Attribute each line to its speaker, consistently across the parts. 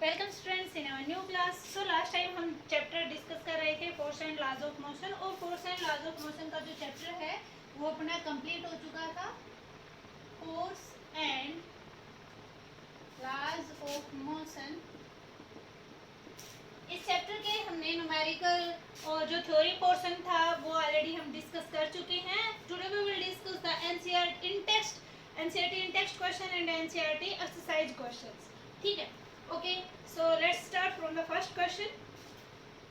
Speaker 1: Welcome students in our new class. So last time हम chapter discuss कर रहे थे force and laws of motion, और force and laws of motion का जो चैप्टर है वो अपना कंप्लीट हो चुका था। Force and laws of motion, इस चैप्टर के हमने न्यूमेरिकल और जो थ्योरी पोर्शन था वो ऑलरेडी हम डिस्कस कर चुके हैं। Today we will discuss the NCERT in text question and NCERT exercise questions. ठीक है, okay. So let's start from the first question.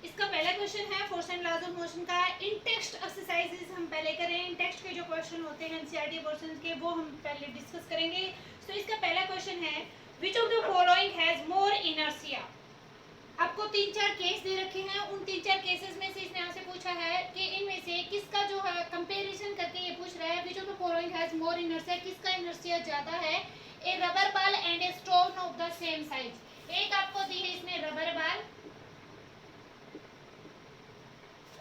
Speaker 1: इसका पहला क्वेश्चन है force and laws of motion का। इन टेक्स्ट एक्सरसाइजेस हम पहले करें, इन टेक्स्ट के जो क्वेश्चन होते हैं एनसीईआरटी पोर्शन के वो हम पहले डिस्कस करेंगे। सो इसका पहला क्वेश्चन है which of the following has more inertia. आपको 3-4 केस दे रखे हैं, उन 3-4 केसेस में से इसने आपसे पूछा है कि इनमें से किसका जो है कंपैरिजन करके ये पूछ रहा है which of the following has more inertia, किसका इनर्शिया ज्यादा है। A rubber ball and a stone of the same size. एक आपको दी है इसमें रबर बॉल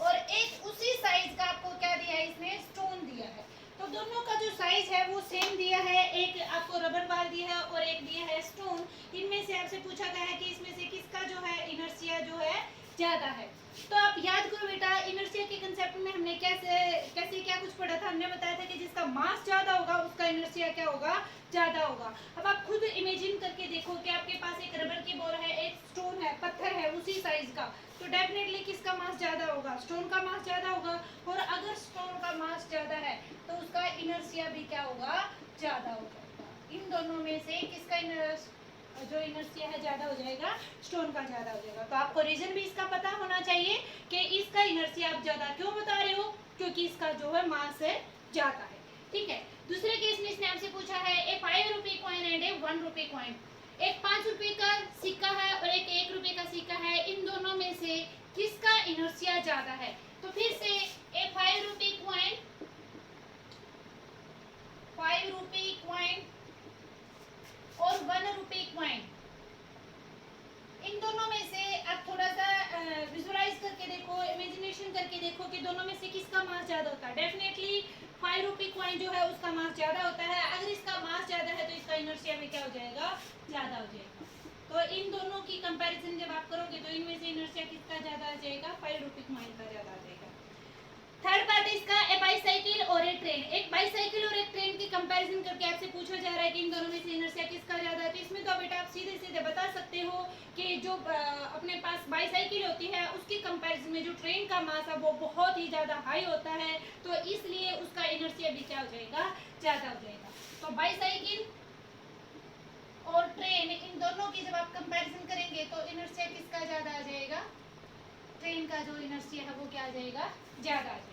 Speaker 1: और एक उसी साइज का आपको क्या दिया है, इसने स्टोन दिया है। तो दोनों का जो साइज है वो सेम दिया है, एक आपको रबर बॉल दिया है और एक दिया है स्टोन। इनमें से आपसे पूछा गया है कि इसमें से किसका जो है इनर्शिया जो है ज्यादा है। तो आप याद करो बेटा, इनर्शिया के कंसेप्ट में हमने कैसे क्या कुछ पढ़ा था। हमने बताया था कि जिसका मास ज्यादा होगा उसका इनर्शिया क्या होगा, ज्यादा होगा। अब आप खुद इमेजिन करके देखो कि आपके पास एक रबर की बॉल है, एक स्टोन है, पत्थर है उसी साइज का, तो डेफिनेटली किसका मास ज्यादा होगा, स्टोन का मास ज्यादा होगा। और अगर स्टोन का मास ज्यादा है तो उसका इनर्शिया भी क्या होगा, ज्यादा हो जाएगा। इन दोनों में से किसका जो इनर्शिया है ज्यादा हो जाएगा, स्टोन का ज्यादा हो जाएगा। तो आपको रीजन भी इसका पता होना चाहिए कि इसका इनर्शिया आप ज्यादा क्यों बता रहे हो, क्योंकि इसका जो है मास है ज्यादा है। ठीक है, दूसरे केस में इसने आपसे पूछा है ए 5 रुपए कॉइन एंड ए 1 रुपए कॉइन। एक 5 रुपए का सिक्का है और एक 1 रुपए का सिक्का है, इन दोनों में से किसका इनर्शिया ज्यादा है। तो फिर से ए 5 रुपए कॉइन, 5 रुपए कॉइन और 1 रुपए कॉइन, इन दोनों में से आप थोड़ा सा विजुअलाइज करके देखो, इमेजिनेशन करके देखो कि दोनों में से किसका मास ज्यादा होता है। डेफिनेटली 5 रुपए कॉइन जो है उसका मास ज्यादा होता है। अगर इसका मास ज्यादा है तो इसका इनर्शिया भी क्या हो जाएगा, ज्यादा हो जाएगा। तो इन दोनों की कंपैरिजन जब आप करोगे तो इनमें से इनर्शिया किसका ज्यादा आ जाएगा, 5 रुपए कॉइन का ज्यादा आ जाएगा। थर्ड पार्ट इसका ए बाईसाइकिल और एक ट्रेन। एक बाईसाइकिल और एक ट्रेन की कंपैरिजन करके आपसे पूछा जा रहा है कि इन दोनों में से इनर्शिया किसका ज्यादा है। तो इसमें तो बेटा आप सीधे सीधे बता सकते हो कि जो अपने पास बाईसाइकिल होती है उसकी कंपैरिजन में जो ट्रेन का मास है वो बहुत ही ज्यादा हाई होता है, तो इसलिए उसका इनर्शिया भी क्या हो जाएगा, ज्यादा हो जाएगा। तो बाईसाइकिल और ट्रेन, इन दोनों की जब आप कंपैरिजन करेंगे तो इनर्शिया किसका ज्यादा आ जाएगा, ट्रेन का जो इनर्शिया है वो क्या आ जाएगा, ज्यादा आ जाएगा।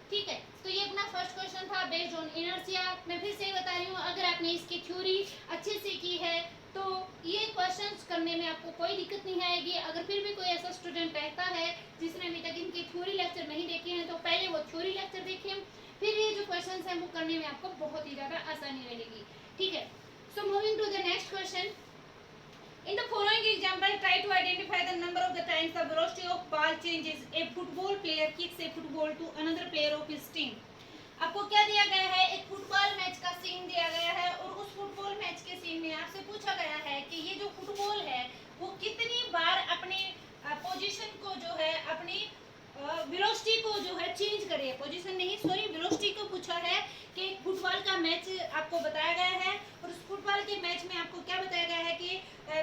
Speaker 1: ठीक है, तो ये अपना फर्स्ट क्वेश्चन था बेस्ड ऑन इनर्शिया। मैं फिर से बता रही हूँ, अगर आपने इसकी थ्योरी अच्छे से की है तो ये क्वेश्चंस करने में आपको कोई दिक्कत नहीं आएगी। अगर फिर भी कोई ऐसा स्टूडेंट रहता है जिसने अभी तक इनके थ्योरी लेक्चर नहीं देखे हैं तो पहले वो थ्योरी लेक्चर देखें, फिर ये जो क्वेश्चन है वो करने में आपको बहुत ही ज्यादा आसानी रहेगी। ठीक है, so moving to the next question. In the following example, try to identify the number of the times the velocity of ball changes. A football player kicks a football to another player of his team. आपको क्या दिया गया है, एक football match का scene दिया गया है और उस फुटबॉल मैच के सीन में आपसे पूछा गया है कि ये जो फुटबॉल है वो कितनी बार अपनी पोजीशन को जो है, अपनी वेलोसिटी को जो है चेंज करे। पोजीशन नहीं, सॉरी, वेलोसिटी को पूछा है कि फुटबॉल का मैच आपको बताया गया है और उस फुटबॉल के मैच में आपको क्या बताया गया है कि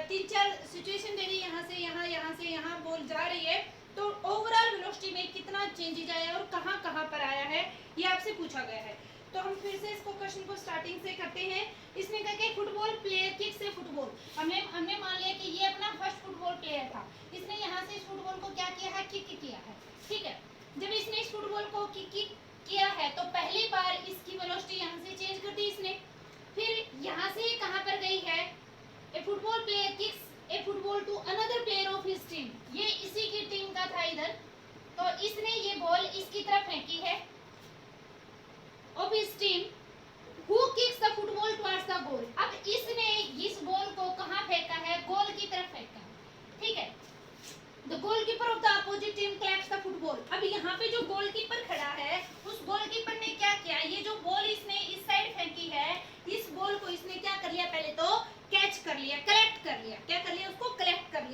Speaker 1: 3-4 सिचुएशन दे दी, यहाँ से यहाँ, यहाँ से यहाँ बॉल जा रही है, तो ओवरऑल वेलोसिटी में कितना चेंजेज आया और कहाँ कहाँ पर आया है ये आपसे पूछा गया है। तो हम फिर से इसको क्वेश्चन को स्टार्टिंग से करते हैं। इसने कहा कि फुटबॉल प्लेयर किक से फुटबॉल, हमने मान लिया कि ये अपना फर्स्ट फुटबॉल प्लेयर था, इसने यहाँ से इस फुटबॉल को क्या किया है, किक किया है। ठीक है, जब इसने इस फुटबॉल को किक किया है तो पहली बार इसकी वेलोसिटी यहाँ से चेंज कर दी इसने, फिर यहाँ से कहाँ पर गई है, a football player kicks a football to another player of his team, ये इसी की टीम का था इधर, तो इसने ये बॉल इसकी तरफ फेंकी है of his team, who kicks the football towards the goal. अब इसने इस बॉल को कहाँ फेंका है, गोल की तरफ फेंका है। ठीक है, the goalkeeper of the opposite team catch the football. अब यहाँ पे जो गोलकीपर खड़ा है उस गोलकीपर ने क्या किया, ये जो बॉल इसने इस साइड फेंकी है, इस बॉल को इसने क्या कर लिया, पहले तो कैच कर लिया, कलेक्ट कर लिया, क्या कर लिया, उसको कलेक्ट कर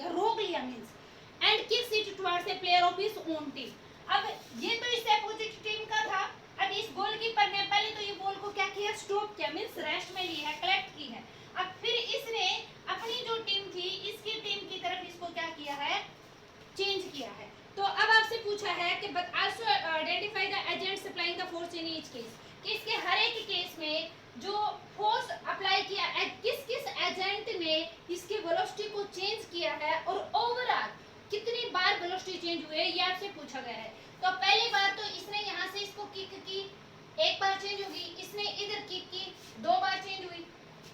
Speaker 1: kicks it towards a player of his own team. अब ये तो इस अपोजिट टीम का था। अब इस गोलकीपर ने पहले तो ये बॉल को क्या किया, स्टॉप किया, मींस रेस्ट में ली है, कलेक्ट की है। अब फिर इसने अपनी जो टीम थी इसकी टीम की तरफ इसको क्या किया है, चेंज किया है। तो अब आपसे पूछा है कि but also identify the agent supplying the force in each case, कि इसके हर एक केस में जो फोर्स अप्लाई किया, किस किस एजेंट ने इसके वेलोसिटी को चेंज किया है और ओवरऑल कितनी बार वेलोसिटी चेंज हुई है, ये आपसे पूछा गया है। तो पहली बार तो इसने यहाँ से इसको किक की, एक बार चेंज होगी, इसने इधर किक की, 2 बार चेंज हुई।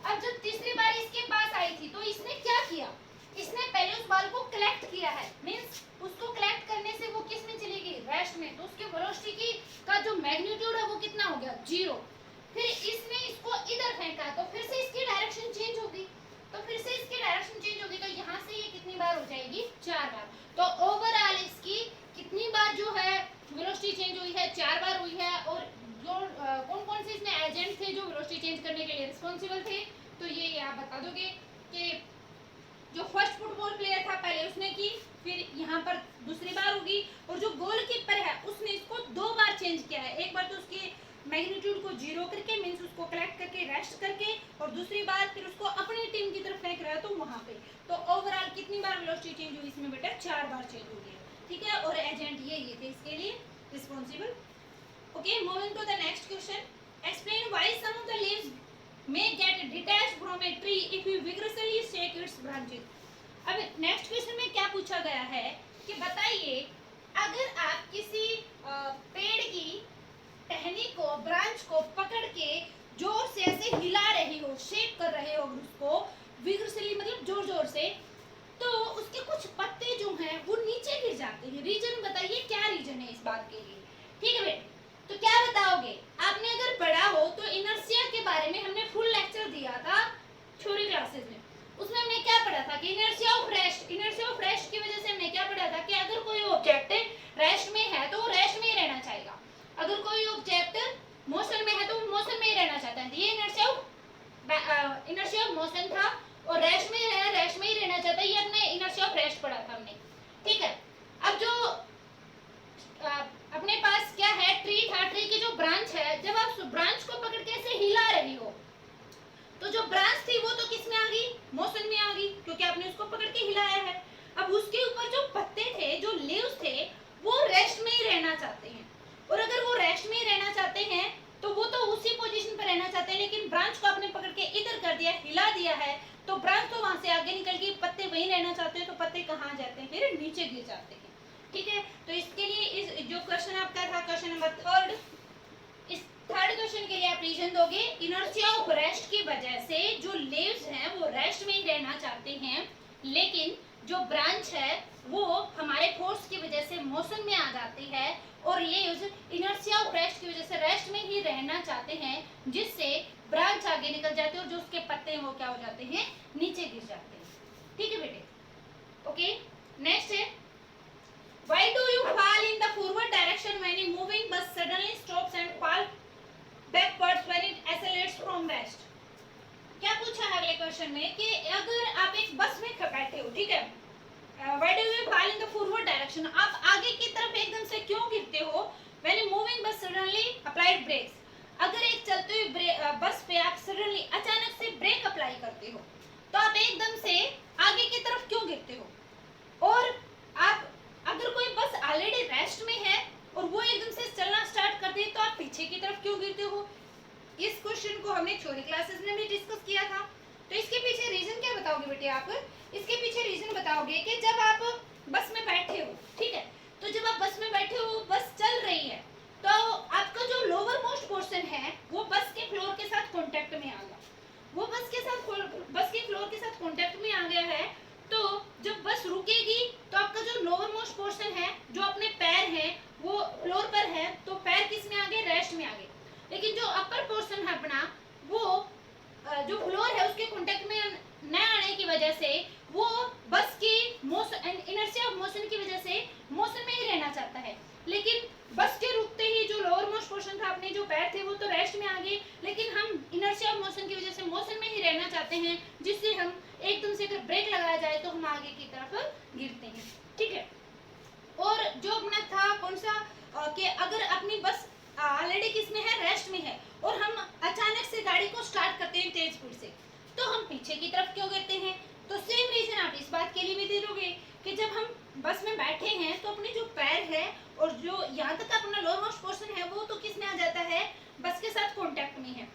Speaker 1: अब जब तीसरी बार इसके पास आई थी तो इसने क्या किया, इसने पहले उस बॉल को कलेक्ट किया है, मींस उसको कलेक्ट करने से वो किस में चली गई, रेस्ट में, तो उसके वेलोसिटी की का जो मैग्नीट्यूड है वो कितना हो गया, 0। फिर इसने इसको इधर फेंका तो फिर से इसकी डायरेक्शन चेंज होगी, तो फिर से इसकी डायरेक्शन चेंज होगी, तो यहाँ से ये कितनी बार हो जाएगी, 4 बार। तो ओवरऑल इसकी कितनी बार जो है वेलोसिटी चेंज हुई है, 4 बार हुई है। और जो कौन कौन से इसमें एजेंट थे जो वेलोसिटी चेंज करने के लिए रिस्पॉन्सिबल थे, तो ये आप बता दोगे कि जो फर्स्ट फुटबॉल प्लेयर था पहले उसने की, फिर यहाँ पर दूसरी बार होगी, और जो गोलकीपर है उसने इसको 2 बार चेंज किया है। एक बार तो उसके मैग्नीट्यूड को 0 करके, मींस उसको कलेक्ट करके, रेस्ट करके, और दूसरी बार फिर उसको अपनी टीम की तरफ फेंक रहा है तो वहां पे। तो ओवरऑल कितनी बार वेलोसिटी चेंज हुई इसमें बेटा, 4 बार चेंज हुई है, ठीक है। और एजेंट ये थे इसके लिए responsible. Okay, moving to the next question. Explain why some of the leaves may get detached from a tree if you vigorously shake its branches। अब नेक्स्ट क्वेश्चन में क्या पूछा गया है कि बताइए, अगर आप किसी पेड़ की टहनी को, ब्रांच को पकड़ के जोर से ऐसे हिला रहे हो, शेक कर रहे हो उसको विग्रसली, मतलब जोर जोर से, तो उसके कुछ पत्ते जो हैं वो नीचे गिर जाते हैं। रीजन बताइए, क्या रीजन है इस बात के लिए, ठीक है बेटा। तो क्या बताओगे, आपने अगर पढ़ा हो तो इनर्शिया के बारे में हमने फुल लेक्चर दिया था थ्योरी क्लासेस में। उसमें हमने क्या पढ़ा था कि inertia of rest, inertia of rest की वजह से हमने क्या पढ़ा था कि अगर कोई ऑब्जेक्ट रेस्ट में है तो वो रेस्ट में ही रहना चाहेगा, अगर कोई ऑब्जेक्ट मोशन में है तो वो मोशन में ही रहना चाहता है। ये इनर्शिया ऑफ मोशन था, और रेस्ट में है, रेस्ट में ही रहना चाहता है, ये अपने इनर्शिया ऑफ रेस्ट पढ़ा था हमने, ठीक है। अब जो अपने पास क्या है, ट्री था, ट्री की जो ब्रांच है, जब आप ब्रांच को पकड़ के ऐसे हिला रही हो तो जो ब्रांच थी वो तो किस में आ गई, मोशन में आ गई, क्योंकि आपने उसको पकड़ के हिलाया है। अब उसके ऊपर जो पत्ते थे, जो लीव्स थे, वो रेस्ट में ही रहना चाहते हैं, और अगर वो रेस्ट में ही रहना चाहते हैं तो वो तो उसी पोजीशन पर रहना चाहते हैं, लेकिन ब्रांच को आपने पकड़ के इधर कर दिया, हिला दिया है, तो ब्रांच तो वहां से आगे निकल गई, पत्ते वहीं रहना चाहते हैं, तो पत्ते कहाँ जाते हैं, फिर नीचे गिर जाते हैं, ठीक है। तो इसके लिए इस जो क्वेश्चन आपका था, क्वेश्चन नंबर 3, इस थर्ड क्वेश्चन के लिए आप रीजन दोगे, इनर्शिया ऑफ रेस्ट की वजह से जो लीव्स हैं वो रेस्ट में ही रहना चाहते हैं, लेकिन जो ब्रांच है वो हमारे फोर्स की वजह से मोशन में आ जाती है, और लीव्स इनर्शिया ऑफ रेस्ट की वजह से रेस्ट में ही रहना चाहते हैं, जिससे ब्रांच आगे निकल जाते हैं और जो उसके पत्ते हैं वो क्या हो जाते हैं, नीचे गिर जाते हैं, ठीक है बेटे। ओके, नेक्स्ट है, why do you fall in the forward direction when a moving bus suddenly stops and fall backwards when it accelerates from rest। क्या पूछा है अगले क्वेश्चन में कि अगर आप एक बस में बैठे हो, ठीक है, why do you fall in the forward direction, आप आगे की तरफ एकदम से क्यों गिरते हो, when a moving bus suddenly applied brakes, अगर एक चलती हुई बस पे आप सडनली अचानक से ब्रेक अप्लाई करते हो तो आप एकदम से आगे की तरफ क्यों गिरते हो, और आप अगर कोई बस ऑलरेडी रेस्ट में है और वो एकदम से चलना स्टार्ट कर दे तो आप पीछे की तरफ क्यों गिरते हो। इस क्वेश्चन को हमने थ्योरी क्लासेस में भी डिस्कस किया था। तो इसके पीछे रीजन क्या बताओगे बेटे आप, इसके पीछे रीजन बताओगे कि जब आप बस में बैठे हो, ठीक है, तो जब आप बस में बैठे हो, बस चल रही है, तो आपका जो लोअर मोस्ट पोर्शन है वो बस के फ्लोर के साथ कांटेक्ट में आ गया, वो बस के फ्लोर के साथ कांटेक्ट में आ गया है, तो जब बस रुकेगी तो आपका जो लोअर मोस्ट पोर्शन है, जो अपने पैर हैं वो फ्लोर पर है, तो पैर किस में आ गए, रेस्ट में आ गए, लेकिन जो अपर पोर्शन है अपना, वो जो फ्लोर है उसके कांटेक्ट में न आने की वजह से वो बस की motion and inertia of motion की वजह से मोशन में ही रहना चाहता है, लेकिन बस के रुकते ही जो लोअर मोस्ट पोर्शन था, अपने जो पैर थे वो तो रेस्ट में आ गए, लेकिन हम इनर्शिया ऑफ मोशन की वजह से मोशन में ही रहना चाहते हैं, जिससे हम एकदम से अगर ब्रेक लगाया जाए तो हम आगे की तरफ गिरते हैं, ठीक है। और जो अपना था कौन सा कि अगर अपनी बस ऑलरेडी किस में है, रेस्ट में है, और हम अचानक से गाड़ी को स्टार्ट करते हैं तेज स्पीड से, तो हम पीछे की तरफ क्यों गिरते हैं? तो सेम रीजन आप इस बात के लिए भी दे दोगे कि जब हम बस में बैठे हैं तो अपने जो पैर है और जो यहाँ तक अपना लोअर मोस्ट पोर्शन है वो तो किस में आ जाता है, बस के साथ कॉन्टेक्ट में है।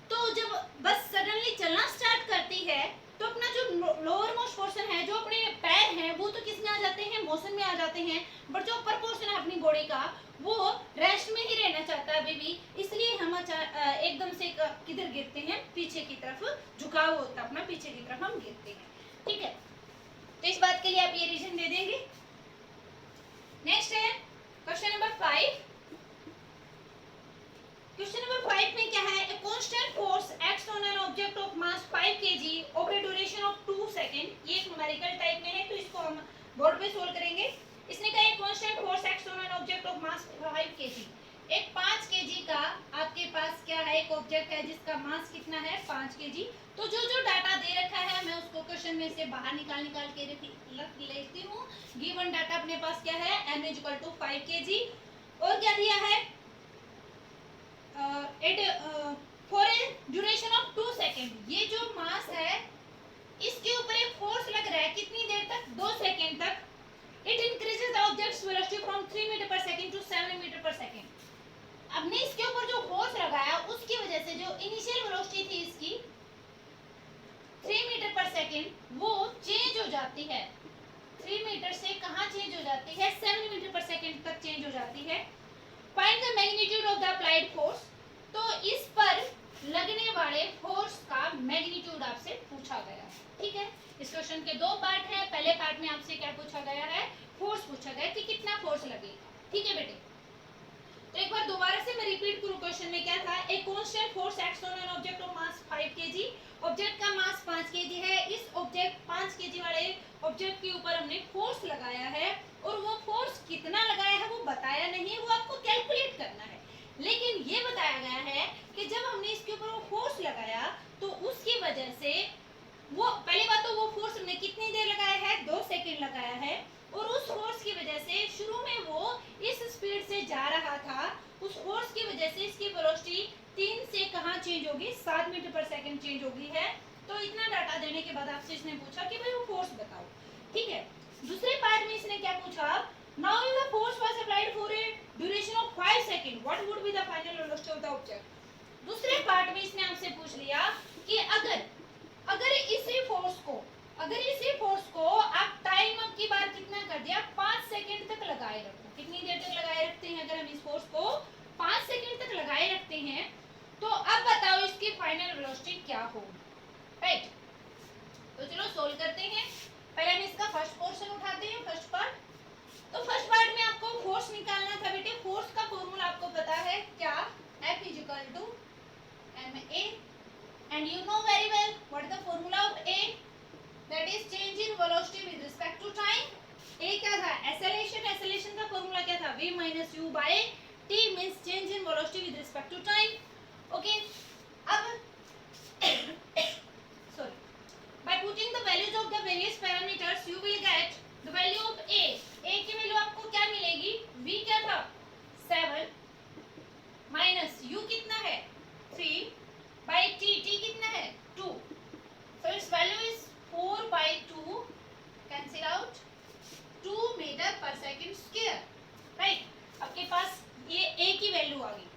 Speaker 1: तो जब बस सडनली चलना स्टार्ट करती है तो अपना जो लोअर मोस्ट पोर्शन है, जो अपने पैर हैं, वो तो किस में आ जाते हैं, मोशन में आ जाते हैं, बट जो अपर पोर्शन है अपनी बॉडी का वो रेस्ट में ही रहना चाहता है अभी भी, इसलिए हम एकदम से किधर गिरते हैं, पीछे की तरफ झुकाव होता है अपना, पीछे की तरफ हम गिरते हैं। ठीक है, तो इस बात के लिए आप ये रीजन दे देंगे। नेक्स्ट है क्वेश्चन नंबर 5। क्वेश्चन नंबर 5 में क्या है, a constant force acts on an object of mass 5 kg over A duration of 2 second. ये एक न्यूमेरिकल टाइप में है तो इसको हम बोर्ड पे सोल्व करेंगे। इसने कहा एक constant force acts on an object of mass 5 kg। एक 5 kg का आपके पास क्या है, एक ऑब्जेक्ट है जिसका मास कितना है, 5 kg। तो जो जो डाटा दे रखा है मैं उसको क्वेश्चन में से बाहर निकाल के रख लेती हूँ। गिवन डाटा अपने पास क्या है, m = 5 kg, और क्या दिया है, for a duration of 2 second. ये जो मास है इसके ऊपर एक फोर्स लग रहा है, कितनी देर तक, 2 सेकेंड तक। It increases the object's velocity from 3 meter per second to 7 meter per second. हमने इसके ऊपर जो फोर्स लगाया उसकी वजह से जो इनिशियल वेलोसिटी थी इसकी 3 मीटर पर सेकेंड वो चेंज हो जाती है। 3 मीटर से कहाँ चेंज हो जाती है, 7 मीटर पर सेकेंड तक चेंज हो जाती है। Find the magnitude of the applied force. तो इस पर लगने वाले फोर्स का मैग्नीट्यूड आपसे पूछा गया है। ठीक है, इस क्वेश्चन के दो पार्ट हैं। पहले पार्ट में आपसे क्या पूछा गया है, फोर्स पूछा गया कि कितना फोर्स लगेगा। ठीक है बेटे, तो एक बार दोबारा से मैं रिपीट करूं, क्वेश्चन में क्या था, एक constant force acts on an object of mass 5 kg। Object का मास 5 kg है, इस ऑब्जेक्ट 5 kg वाले ऑब्जेक्ट के ऊपर हमने फोर्स लगाया है, और वो फोर्स कितना लगाया है वो बताया नहीं है, वो आपको कैलकुलेट करना है। लेकिन ये बताया गया है कि जब हमने इसके ऊपर वो फोर्स लगाया तो उसकी वजह से वो, पहली बात तो वो फोर्स हमने कितनी देर लगाया है, 2 सेकंड लगाया है, और उस फोर्स की वजह से शुरू में वो इस स्पीड से जा रहा था, उस फोर्स की वजह से इसकी वेलोसिटी 3 से कहाँ चेंज होगी, 7 मीटर पर सेकंड चेंज होगी है। तो इतना डाटा देने के बाद आपसे इसने पूछा कि भाई वो फोर्स बताओ। ठीक है, दूसरे पार्ट में इसने क्या पूछा, now if the force was applied for a duration of 5 second what would be the final velocity of the object. दूसरे पार्ट में इसने आपसे पूछ लिया कि अगर इसी फोर्स को आप टाइम अप की बार कितना कर दिया, 5 सेकंड तक लगाए रखो। कितनी देर तक लगाए रखते हैं, अगर हम इस फोर्स को 5 सेकंड तक लगाए रखते हैं तो अब बताओ इसकी फाइनल वेलोसिटी क्या होगी। राइट, तो चलो सोल्व करते हैं। पहले हम इसका फर्स्ट पोर्शन उठाते हैं, फर्स्ट पार्ट। तो फर्स्ट पार्ट में आपको फोर्स निकालना था बेटे। फोर्स का फॉर्मूला आपको पता है क्या, F = ma, and you know very well what the formula of A, that is change in velocity with respect to time। A क्या था, acceleration का फॉर्मूला क्या था, v - u by t means change in velocity with respect to time। okay, अब sorry, by putting the values of the various parameters you will get the value of A। A की value आपको क्या मिलेगी, v क्या था 7 minus u कितना है 3 by t, t कितना है 2, so its value is 4/2, cancel out 2 meter per second square. Right, आपके पास ये a की वैल्यू आ गई।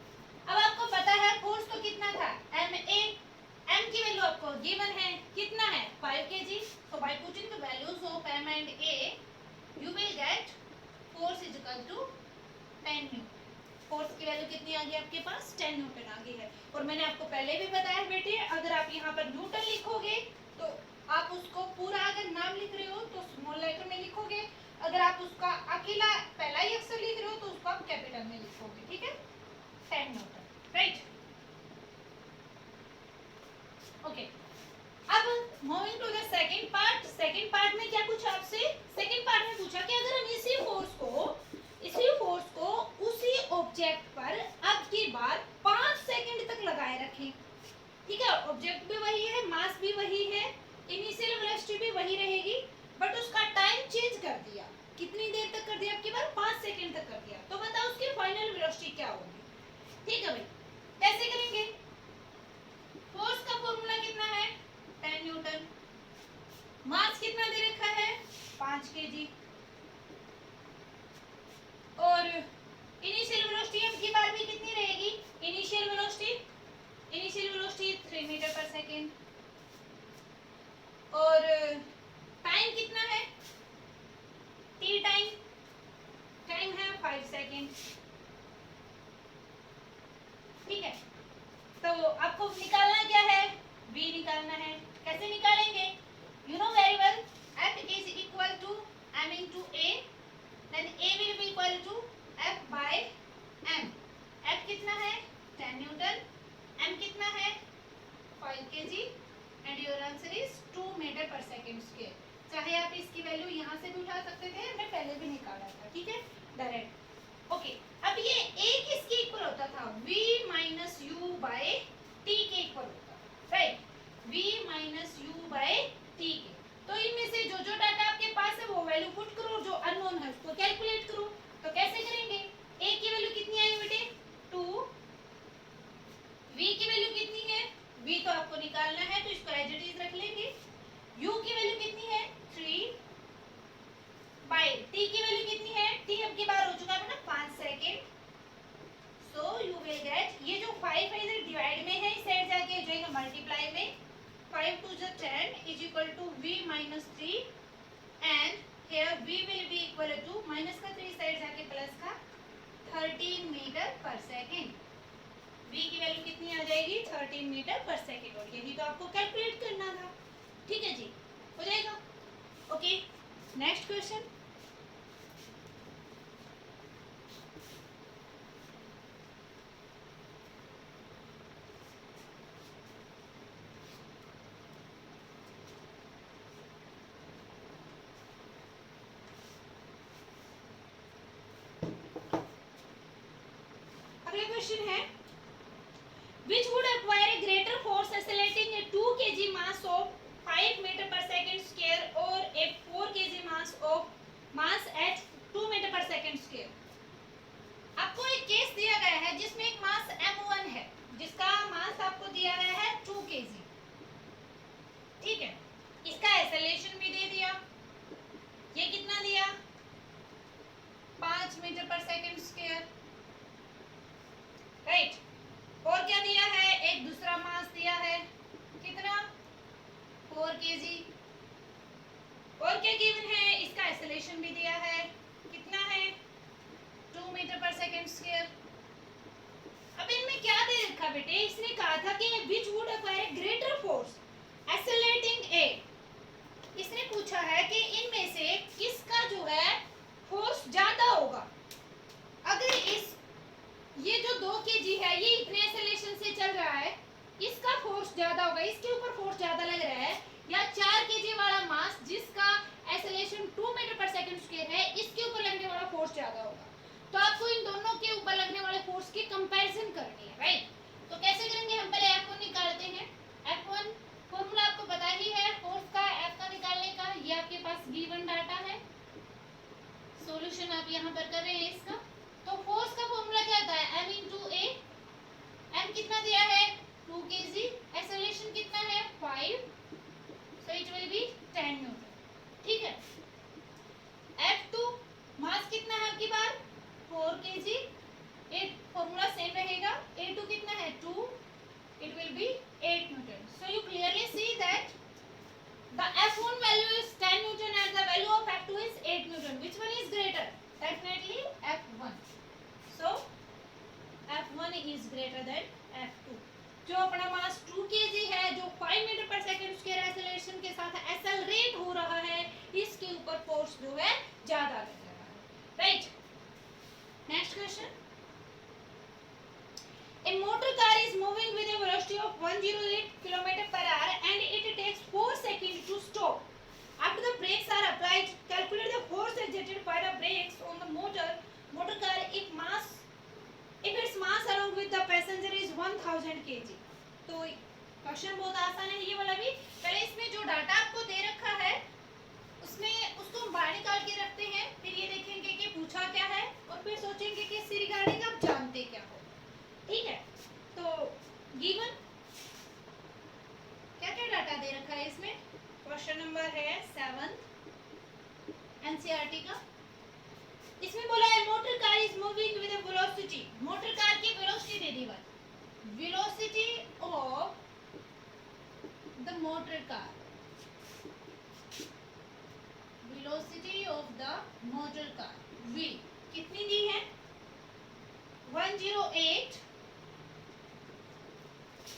Speaker 1: अब आपको पता है फोर्स तो कितना था ma, m की वैल्यू आपको गिवन है, कितना है 5 kg। so by putting the values of m and a you will get force = 10 Newton. Force की वैल्यू कितनी आ गई आपके पास, 10 न्यूटन आ गई है। और मैंने आपको पहले भी बताया बेटे, अगर आप यहाँ पर न्यूटन लिखोगे तो आप उसको पूरा, अगर नाम लिख रहे हो तो स्मॉल लेटर में लिखोगे, अगर आप उसका अकेला पहला ही अक्षर लिख रहे हो तो उसको आप कैपिटल में लिखोगे। ठीक है, 10 न्यूटन। राइट, ओके, अब moving to the second part. Second part में क्या पूछा आपसे, सेकंड पार्ट में पूछा कि अगर हम इसी फोर्स को उसी ऑब्जेक्ट पर अब की बार 5 सेकंड तक लगाए रखें। ठीक है, ऑब्जेक्ट भी वही है, मास भी वही है, इनिशियल वेलोसिटी भी वही रहेगी, बट उसका टाइम चेंज कर दिया। कितनी देर तक कर दिया आपकी बार, ठीक है भाई, कैसे करेंगे? फोर्स का फॉर्मूला कितना है? 10 न्यूटन। मास कितना दे रखा है? 5 केजी। और इनिशियल वेलोसिटी अब की बार भी कितनी रहेगी? Initial velocity 3 meter per second. और टाइम कितना है? टी टाइम है 5 सेकेंड। ठीक है, तो आपको निकालना क्या है? v निकालना है। कैसे निकालेंगे? You know very well, F is equal to m into a, then a will be equal to F by m। F कितना है? 10 न्यूटन। m कितना है? 5 kg and your answer is 2 meter per second square. चाहे आप इसकी value यहाँ से भी उठा सकते थे, हमने पहले भी निकाला था, ठीक है, डायरेक्ट। ओके, अब ये a किसके इक्वल होता था? v minus u by t के इक्वल होता था, right? v minus u by t के। तो इनमें से जो जो डाटा आपके पास है वो वैल्यू पुट करो, जो अननोन है उसको कैलकुलेट करो। तो कैसे करेंगे? a की वैल्यू कितनी आई बेटे? 2। v की वैल्यू कितनी है? v तो आपको निकालना है तो इसको एज इट इज रख लेंगे। u की वैल्यू कितनी है? 3 बाय t की वैल्यू कितनी है? t अब की बार हो चुका है ना 5 second. So you will gate, ये जो 5 है इधर डिवाइड में है, इस साइड जाके जाएगा मल्टीप्लाई में। 5 to the 10 is equal to v minus 3 and here v will be equal to minus का 3 साइड जाके प्लस का 13 मीटर पर सेकंड। v की वैल्यू कितनी आ जाएगी? 13 मीटर पर सेकंड। और यही तो आपको कैलकुलेट करना था, ठीक है जी, हो जाएगा। Okay, next question. अगला क्वेश्चन है, which would acquire a greater force accelerating a 2 kg mass of 5 meter per second square or a 4 kg mass at 2 meter per second square। आपको एक केस दिया गया है जिसमें एक मास m1 है, जिसका मास आपको दिया गया है 2 kg, ठीक है। इसका एक्सेलरेशन भी दे दिया, ये कितना दिया? 5 metre per second square, right. और क्या दिया है? एक दूसरा मास दिया है, कितना? 4 kg। और क्या गिवन है? इसका एक्सेलरेशन भी दिया है, कितना है? 2 मीटर पर सेकंड स्क्वायर। अब इनमें क्या दे रखा बेटे? इसने कहा था कि which would acquire greater force accelerating a। इसने पूछा है कि इनमें से किसका जो है फोर्स ज्यादा होगा। अगर इस ये जो 2 kg है ये इतने एक्सेलरेशन से चल रहा है, इसका फोर्स ज्यादा होगा, इसके ऊपर फोर्स ज्यादा लग रहा है, या 4 kg वाला मास जिसका acceleration 2 meter per second square है, इसके ऊपर लगने वाला फोर्स ज्यादा होगा। तो आपको इन दोनों के ऊपर लगने वाले फोर्स की कंपैरिजन करनी है, राइट। तो कैसे करेंगे? हम पहले F1 निकालते हैं। F1 फॉर्मूला आपको पता ही है फोर्स का, F का निकालने का। ये आपके पास गिवन डाटा है, सॉल्यूशन आप यहाँ पर कर रहे हैं इसका। तो फोर्स का फॉर्मूला क्या होता है? m into a। m कितना दिया है? 2 kg। एक्सेलरेशन कितना है? 5, so it will be 10 Newton, ठीक है। F2 मास कितना है आपकी बार? 4 kg। ये फॉर्मूला सेम रहेगा। A2 कितना है? 2, it will be 8 Newton। So you clearly see that the F1 value is 10 Newton and the value of F2 is 8 Newton. Which one is greater? Definitely F1। So F1 is greater than F2। जो अपना मास 2 kg है, जो 5 metre per second square acceleration के साथ accelerate हो रहा है, इसके ऊपर फोर्स जो है ज्यादा लग रहा है, right. Next question. A motor car is moving with a velocity of 108 km per hour and it takes 4 seconds to stop. After the brakes are applied, calculate the force exerted by the brakes on the motor car if its mass along with the passenger is 1000 kg। तो question बहुत आसान है ये वाला भी। पहले इसमें जो डाटा आपको दे रखा है उसमें उसको हम बाहर निकाल के रखते हैं, फिर ये देखेंगे कि पूछा क्या है और फिर सोचेंगे कि इससे रिगार्डिंग आप जानते क्या हो, ठीक रखा है इसमें। क्वेश्चन नंबर है 7 एनसीईआरटी का। इसमें बोला है motor car is moving with a velocity, motor car की वेलोसिटी दे दी है, velocity of the motor car, velocity of the motor car v कितनी दी है 108,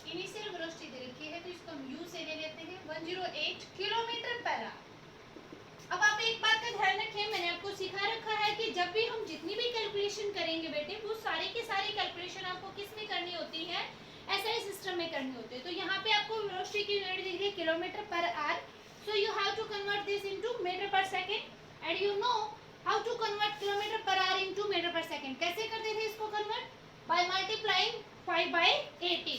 Speaker 1: इनिशियल वेलोसिटी दे रखी है तो इसको हम u से ले लेते हैं 108 किलोमीटर पर आवर। अब आप एक बात का ध्यान रखें, मैंने आपको सिखा रखा है कि जब भी हम जितनी भी कैलकुलेशन करेंगे बेटे वो सारे की सारी कैलकुलेशन आपको किस में करनी होती है, एसआई सिस्टम में करनी होती है। तो यहाँ पे आपको वेलोसिटी की यूनिट दिख रही है kilometre per hour, so you have to convert this into metre per second and you know how to convert kilometre per hour into metre per second. कैसे करते थे इसको कन्वर्ट, बाय मल्टीप्लाइंग 5/80।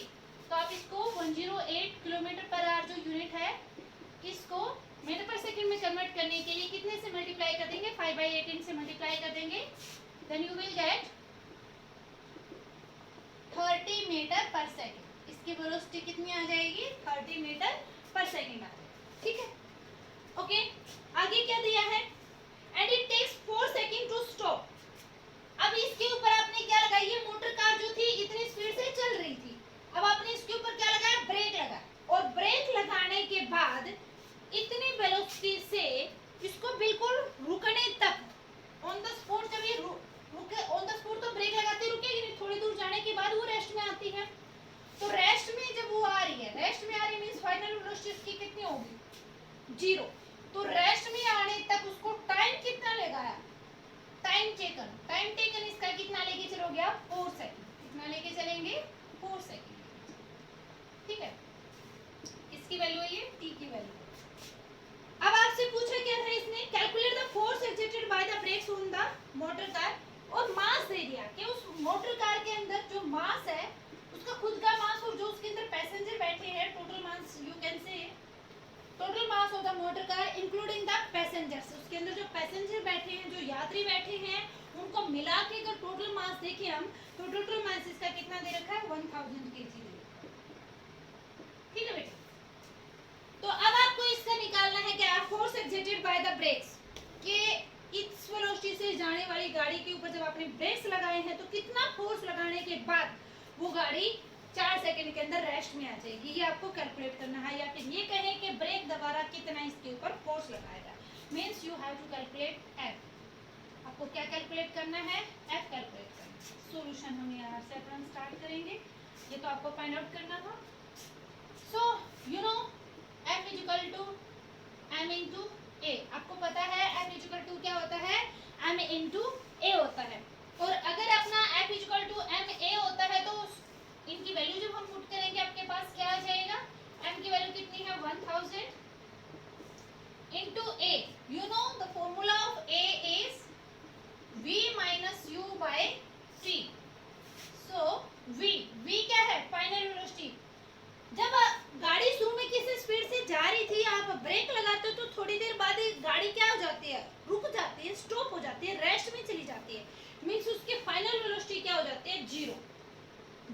Speaker 1: तो आप इसको 108 किलोमीटर पर आवर जो unit है इसको मीटर पर सेकंड में कन्वर्ट करने के लिए कितने से मल्टीप्लाई कर देंगे, 5/18 से मल्टीप्लाई कर देंगे, then you will get 30 meter per second. इसकी वेलोसिटी कितनी आ जाएगी 30 मीटर पर सेकंड आ जाएगी। ठीक है, ओके। आगे क्या दिया है, and it takes 4 second to stop. अब इसके ऊपर आपने क्या लगाई, ये मोटर कार जो थी इतनी स्पीड से चल रही थी, अब आपने इसके ऊपर क्या लगाया, ब्रेक लगाया, और ब्रेक लगाने के बाद इतनी वेलोसिटी से इसको बिल्कुल रुकने तक ऑन द स्पॉट, जब ये रुके ऑन द स्पॉट तो ब्रेक लगाते रुकेगी नहीं, थोड़ी दूर जाने के बाद वो रेस्ट में आती है। तो रेस्ट में जब वो आ रही है, रेस्ट में आ रही मींस फाइनल वेलोसिटी इसकी कितनी होगी 0। तो रेस्ट में आने तक उसको टाइम कितना लगाया, टाइम टेकन, टाइम टेकन इसका कितना लेके चलोगे आप 4 सेकंड, कितना लेके चलेंगे 4 सेकंड। ठीक है, इसकी वैल्यू है ये, t की वैल्यू। अब आपसे पूछा क्या था इसने, calculate the force exerted by the breaks on the motor car, और मास दे दिया कि उस मोटर कार के अंदर जो मास है उसका खुद का मास और जो उसके अंदर पैसेंजर बैठे हैं, total mass you can say total mass of the motor car including the passengers, उसके अंदर जो पैसेंजर बैठे हैं, जो यात्री बैठे हैं, उनको मिला के अगर टोटल मास देखें हम तो टोटल मास इसका कितना दे रखा है 1000 kg। ठीक है बेटा, तो अब आपको इसका निकालना है क्या, force exerted by the brakes, कि इस वेलोसिटी से जाने वाली गाड़ी के ऊपर जब आपने ब्रेक्स लगाए हैं तो कितना फोर्स लगाने के बाद वो गाड़ी 4 सेकंड के अंदर रेस्ट में आ जाएगी, ये आपको कैलकुलेट करना है। या फिर ये कहें कि ब्रेक दोबारा कितना इसके ऊपर फोर्स लगाएगा, means you have to calculate F. आपको क्या कैलकुलेट करना है, एफ कैलकुलेट करना है। सॉल्यूशन हम यहाँ से अपना स्टार्ट करेंगे, ये तो आपको फाइंड आउट करना था। So you know F equal to m into a, आपको पता है F इक्वल टू क्या होता है, m इंटू ए होता है। और अगर अपना F equal to m a होता है तो इनकी वैल्यू जब हम पुट करेंगे आपके पास क्या आ जाएगा, m की वैल्यू कितनी है 1000 into a, you know the formula of a is v minus u by t। So v क्या है, फाइनल वेलोसिटी। जब गाड़ी शुरू में किस स्पीड से जा रही थी, आप ब्रेक लगाते हो तो थोड़ी देर बाद गाड़ी क्या हो जाती है, रुक जाती है, स्टॉप हो जाती है, रेस्ट में चली जाती है, मींस उसके फाइनल वेलोसिटी क्या हो जाती है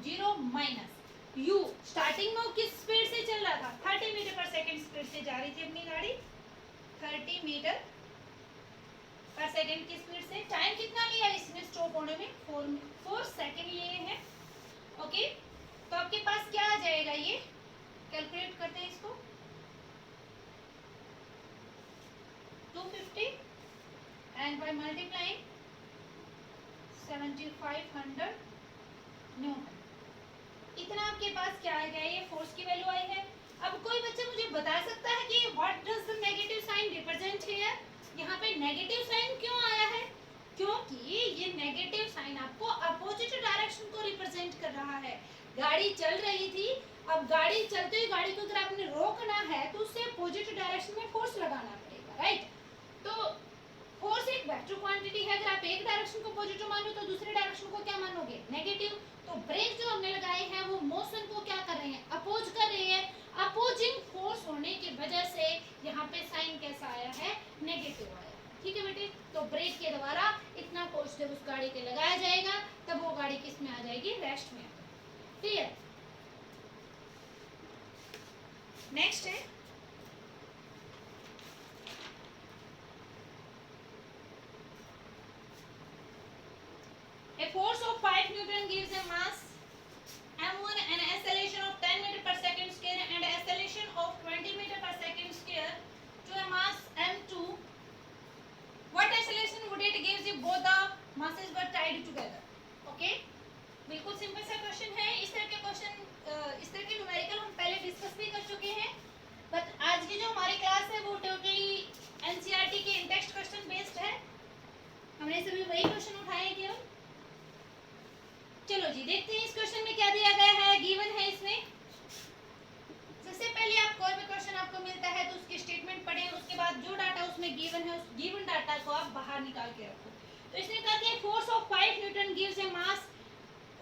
Speaker 1: 0 माइनस u। स्टार्टिंग में वो किस स्पीड से चल रहा था, 30 मीटर पर सेकंड स्पीड से जा रही थी अपनी गाड़ी, 30 मीटर पर सेकंड की स्पीड से। टाइम कितना लिया इसने स्टॉप होने में, 4 सेकंड लिए हैं। ओके, तो आपके पास क्या आ जाएगा, ये कैलकुलेट करते हैं इसको, 250 एंड बाय मल्टीप्लाइंग 7500 न्यूटन, इतना आपके पास क्या आ गया, ये फोर्स की वैल्यू आई है। अब कोई बच्चा मुझे बता सकता है कि what does the negative sign represent here, यहाँ पे नेगेटिव साइन क्यों आया है, क्योंकि ये नेगेटिव साइन आपको अपोजिट डायरेक्शन को रिप्रेजेंट कर रहा है। गाड़ी चल रही थी, अब गाड़ी चलते हुए गाड़ी को अगर आपने रोकना है तो उससे अपोजिट डायरेक्शन में फोर्स लगाना पड़ेगा, राइट। तो फोर्स एक वेक्टर क्वांटिटी है, अगर आप एक डायरेक्शन को पॉजिटिव मानो तो दूसरे डायरेक्शन को क्या मानोगे, नेगेटिव। तो ब्रेक जो हमने लगाए हैं वो मोशन को क्या कर रहे हैं, अपोज कर रहे हैं। अपोजिंग फोर्स होने की वजह से यहाँ पे साइन कैसा आया है, नेगेटिव आया। ठीक है बेटे, तो ब्रेक के द्वारा इतना फोर्स जब उस गाड़ी के लगाया जाएगा तब वो गाड़ी किस में आ जाएगी, रेस्ट में। क्लियर। नेक्स्ट है Newton gives a mass m1 and acceleration of 10 meter per second square and acceleration of 20 meter per second square to a mass m2, what acceleration would it give if both the masses were tied together? Okay, बिल्कुल simple सा question है. इस तरह के question, इस तरह के numerical हम पहले डिस्कस भी कर चुके हैं, बट आज की जो हमारी क्लास है वो टोटली एनसीईआरटी के इंटेक्स्ट क्वेश्चन बेस्ड है. हमने सभी वही क्वेश्चन उठाए हैं केवल. चलो जी देखते हैं इस क्वेश्चन में क्या दिया गया है. गिवन है इसमें. सबसे पहले आप कोई भी क्वेश्चन आपको मिलता है तो उसकी स्टेटमेंट पढ़ें, उसके बाद जो डाटा उसमें गिवन है उस गिवन डाटा को आप बाहर निकाल के रखो. तो इसने कहा कि force of 5 Newton gives A mass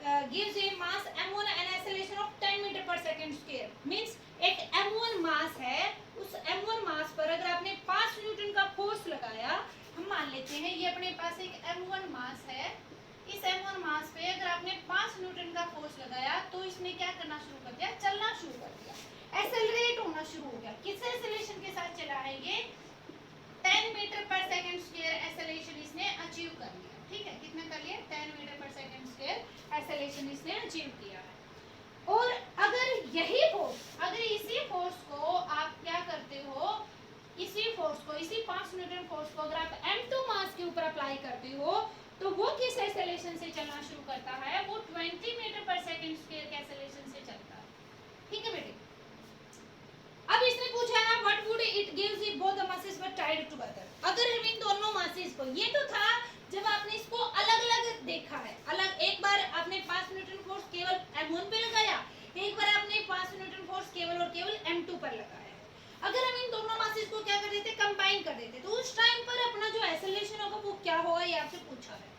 Speaker 1: m1 and acceleration of 10 meter per second square. Means एक m1 मास है, उस m1 मास पर अगर आपने 5 न्यूटन का फोर्स लगाया, हम मान लेते हैं ये अपने पास एक m1 मास है, इस m1 मास पे अगर आपने 5 न्यूटन का फोर्स लगाया तो इसने क्या करना शुरू कर दिया, चलना शुरू कर दिया, एक्सेलरेट होना शुरू हो गया. किस एक्सेलरेशन के साथ चला है ये, 10 metre per second square acceleration इसने अचीव कर लिया. ठीक है, कितना कर लिया, 10 metre per second square acceleration इसने अचीव किया है. और अगर यही फोर्स, अगर इसी फोर्स को आप क्या करते हो, इसी फोर्स को, इसी 5 न्यूटन फोर्स को अगर आप m2 मास के ऊपर अप्लाई करते हो तो वो किस एक्सेलरेशन से चलना शुरू करता है, वो 20 मीटर पर सेकंड स्क्वायर के एक्सेलरेशन से चलता है. ठीक है बेटे. अब इसने पूछा है what would it gives if both the masses were tied together. अगर हम इन दोनों मासेस को, ये तो था जब आपने इसको अलग-अलग देखा है, अलग, एक बार आपने 5 न्यूटन फोर्स केवल m1 पे लगाया, एक बार आपने 5 न्यूटन फोर्स केवल और केवल m2 पर लगाया है. अगर हम इन दोनों मासेस को क्या कर देते, कंबाइन कर देते, तो उस टाइम पर अपना जो एक्सेलरेशन होगा वो क्या होगा, ये आपसे पूछा है.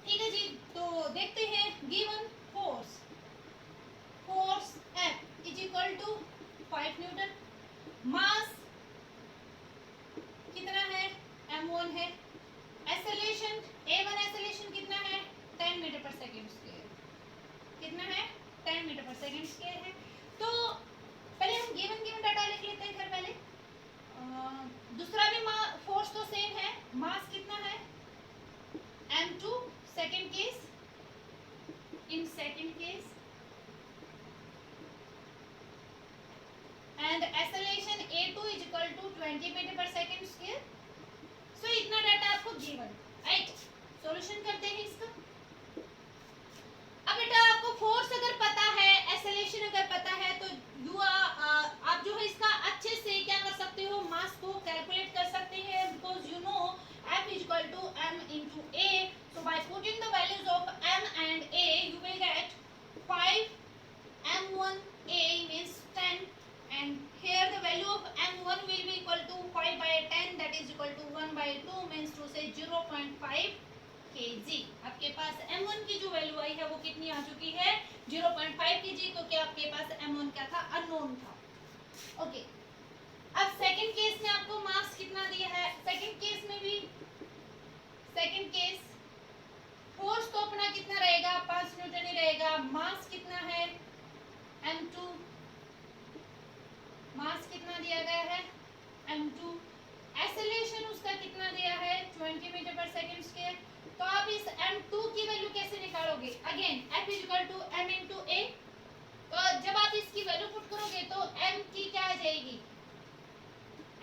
Speaker 1: ठीक है जी, तो देखते हैं. Given force F is equal to 5 newton, mass कितना है, m1 है, एक्सेलरेशन a1 एक्सेलरेशन कितना है, 10 मीटर पर सेकंड स्क्वायर. कितना है, 10 मीटर पर सेकंड स्क्वायर है. तो पहले हम गिवन डाटा लिख लेते हैं. फिर पहले दूसरा भी फोर्स तो सेम है, मास कितना है, m2 second case, in second case, and acceleration a2 is equal to 20 meter per second square. So इतना डाटा आपको गिवन. राइट, सॉल्यूशन करते हैं इसका. अब बेटा आपको फोर्स अगर पता है, एक्सेलरेशन अगर पता है, तो आप जो है इसका अच्छे से क्या कर सकते हो, मास को कैलकुलेट कर सकते हैं. Because you know F is equal to m into a. So by putting the values of m and a, you will get 5 m1 a means 10, and here the value of m1 will be equal to 5 by 10, that is equal to 1 by 2, means to say 0.5 kg. आपके पास m1 की जो value आई है वो कितनी आ चुकी है, 0.5 kg. तो क्या आपके पास m1 क्या था, अननोन था. ओके. अब सेकंड केस में आपको मास कितना दिया है, सेकंड केस में भी, सेकंड केस फोर्स तो अपना कितना रहेगा, 5 न्यूटन ही रहेगा. मास कितना है, m2, मास कितना दिया गया है, m2. एक्सेलरेशन उसका कितना दिया है, 20 मीटर पर सेकंड स्क्वायर. तो आप इस m2 की वैल्यू कैसे निकालोगे, again F is equal to m into a. तो जब आप इसकी वैल्यू पुट करोगे तो m की क्या आ जाएगी,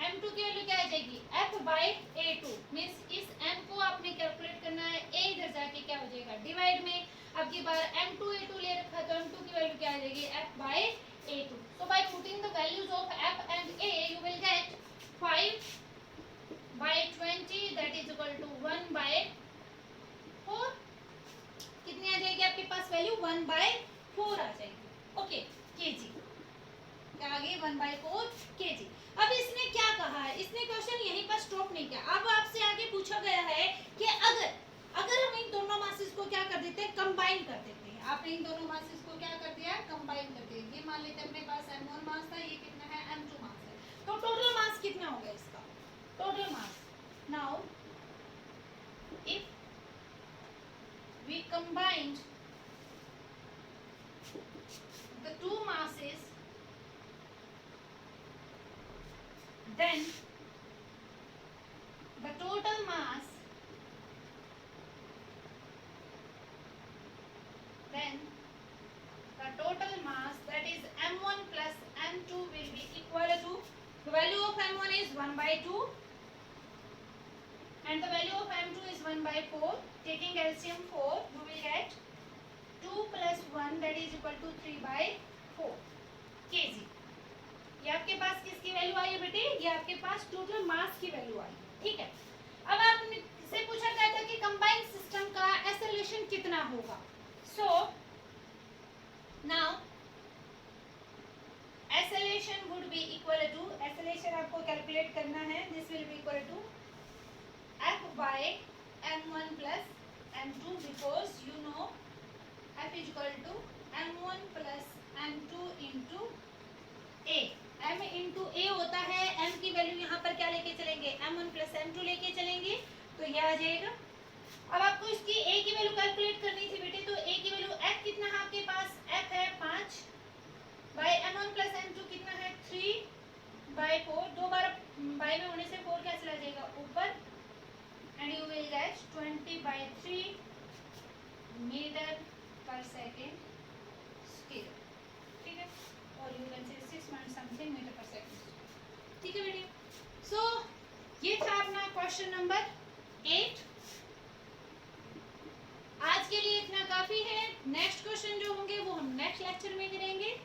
Speaker 1: m2 की वैल्यू क्या आ जाएगी, F by a2. मींस इस m को आपने कैलकुलेट करना है, a इधर जाके क्या हो जाएगा, डिवाइड में. अब की बार m2 a2 ले रखा है तो m2 की वैल्यू क्या आ जाएगी, F by a2. So by putting the values of F and a, you will get 5 by 20, that is equal to 1 by 4. कितनी आ जाएगी आपके पास वैल्यू, 1 by 4 आ जाएगी. ओके, केजी क्या आ गई, 1 by 4 kg. अब इसने क्या कहा है, इसने क्वेश्चन यहीं पर स्टॉप नहीं किया. अब आपसे आगे पूछा गया है कि अगर हम इन दोनों मासेस को क्या कर देते हैं, कंबाइन कर देते हैं. आपने इन दोनों मासेस को क्या कर दिया, कंबाइन कर दिया. ये मान लेते हैं अपने पास m1 मास था, ये कितना है, m2 मास है. तो टोटल मास कितना हो गया इसका, total mass. Now if we combined the two masses, then the total mass m1 is 1/2 and the value of m2 is 1/4. Taking LCM 4, you will get 2 plus 1 that is equal to 3/4 kg. ये आपके पास किसकी value आई है बेटे? ये आपके पास total mass की value आई, ठीक है। अब आपसे पूछा गया था कि कंबाइंड सिस्टम का एक्सेलरेशन कितना होगा। So now acceleration would be equal to, acceleration आपको कैलकुलेट करना है, this will be equal to f by m1 plus m2 because you know f is equal to m1 plus m2 into a। m into a होता है, m की value यहाँ पर क्या लेके चलेंगे, m1 plus m2 लेके चलेंगे, तो यह आ जाएगा। अब आपको इसकी a की वैल्यू कैलकुलेट करनी थी बेटे, तो a की वैल्यू f कितना है आपके पास, f है 5 by m1 plus m2 कितना है 3/4, दो बार बाय में होने से 4 क्या चला जाएगा ऊपर, and you will get 20/3 meter per second square, ठीक है, और you can say 6 point something meter per second, ठीक है बेटे। सो ये था अपना क्वेश्चन नंबर 8। आज के लिए इतना काफी है, नेक्स्ट क्वेश्चन जो होंगे वो हम नेक्स्ट लेक्चर में करेंगे।